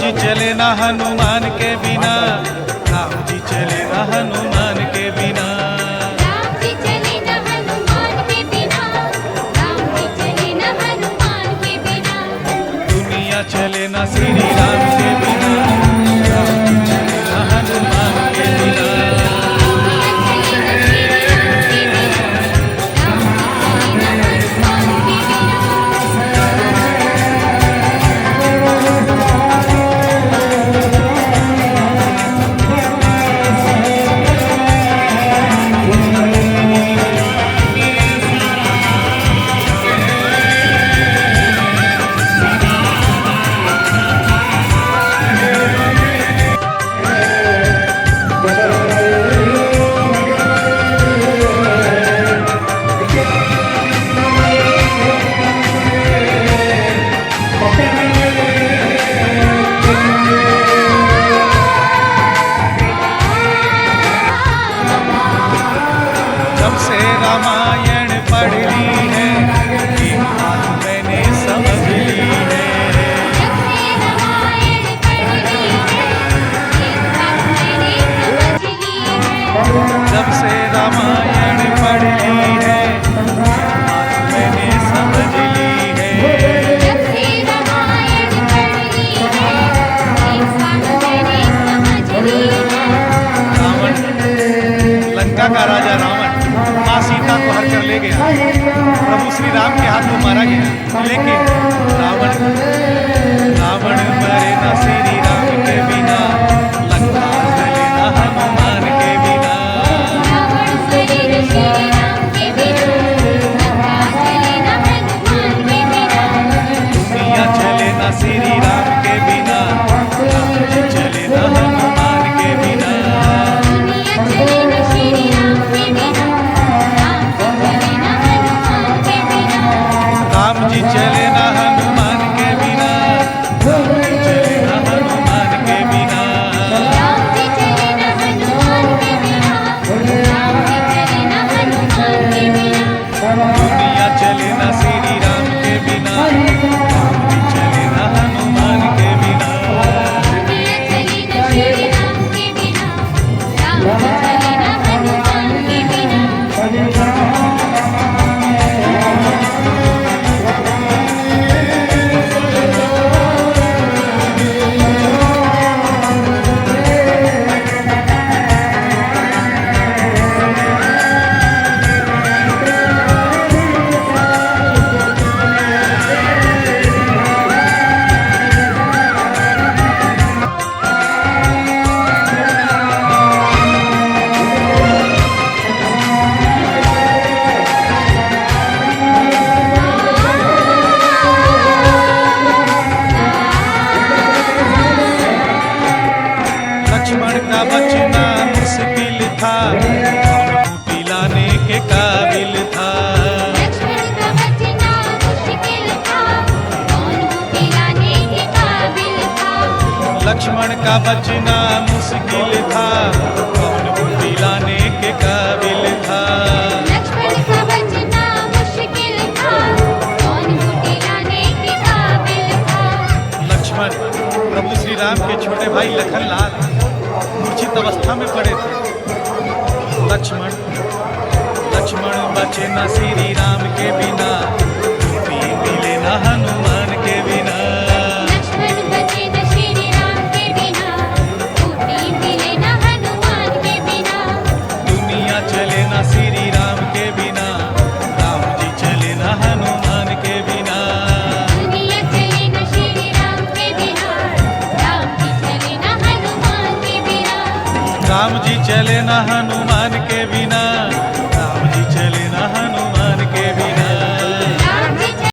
जी चले ना हनुमान के बिना, राम जी चले ना हनुमान के बिना। राम जी चले ना हनुमान के बिना, राम जी चले ना हनुमान के बिना। दुनिया चले ना श्री राम के बिना, राम जी चले ना हनुमान के बिना। दुनिया चले ना श्री राम के बिना, राम जी चले ना हनुमान के बिना। जब से रामायण पढ़ ली है, एक बात मैंने समझ ली है। जब से रामायण पढ़ ली है, एक बात मैंने समझ ली है। जब से रामायण पढ़ ली है, एक बात मैंने समझ ली है। जब से रामायण पढ़ ली है, एक बात मैंने समझ ली है। रावण, लंका का राजा रावण माँ सीता को हर कर ले गया, प्रभु श्री राम के हाथों मारा गया। लेकिन रावण मरे न श्री राम के बिना, लंका जले न हनुमान के बिना। रावण मरे न श्री राम के बिना, लंका जले न हनुमान के बिना। दुनिया चले न श्री राम के बिना, राम जी चले न हनुमान के बिना। दुनिया चले न श्री राम के बिना, राम जी चले न हनुमान के बिना। राम जी चले न हनुमान के बिना, राम जी चले न हनुमान के बिना। राम जी चले न हनुमान के बिना, राम जी चले न हनुमान के बिना। दुनिया चले न श्री राम के बिना, राम जी चले न हनुमान के बिना। दुनिया चले न श्री राम के बिना, राम जी चले न हनुमान के बिना। लक्ष्मण का बचना मुश्किल था, कौन पिलाने के काबिल था। लक्ष्मण का बचना मुश्किल था, कौन पिलाने के काबिल था। लक्ष्मण का बचना मुश्किल था, कौन पिलाने के काबिल था। लक्ष्मण का बचना मुश्किल था, कौन पिलाने के काबिल था। लक्ष्मण प्रभु श्री राम के छोटे भाई लखनलाल मूर्छित अवस्था में पड़े थे। लक्ष्मण बचे न श्री राम के बिना, टूटी मिले न हनुमान के बिना। लक्ष्मण बचे न श्री राम के बिना, टूटी मिले न हनुमान के बिना। दुनिया चले न श्री राम के बिना, राम जी चले न हनुमान के बिना। दुनिया चले न श्री राम के बिना, राम जी चले न हनुमान के बिना। राम जी चले न हनुमान के बिना, राम जी चले न हनुमान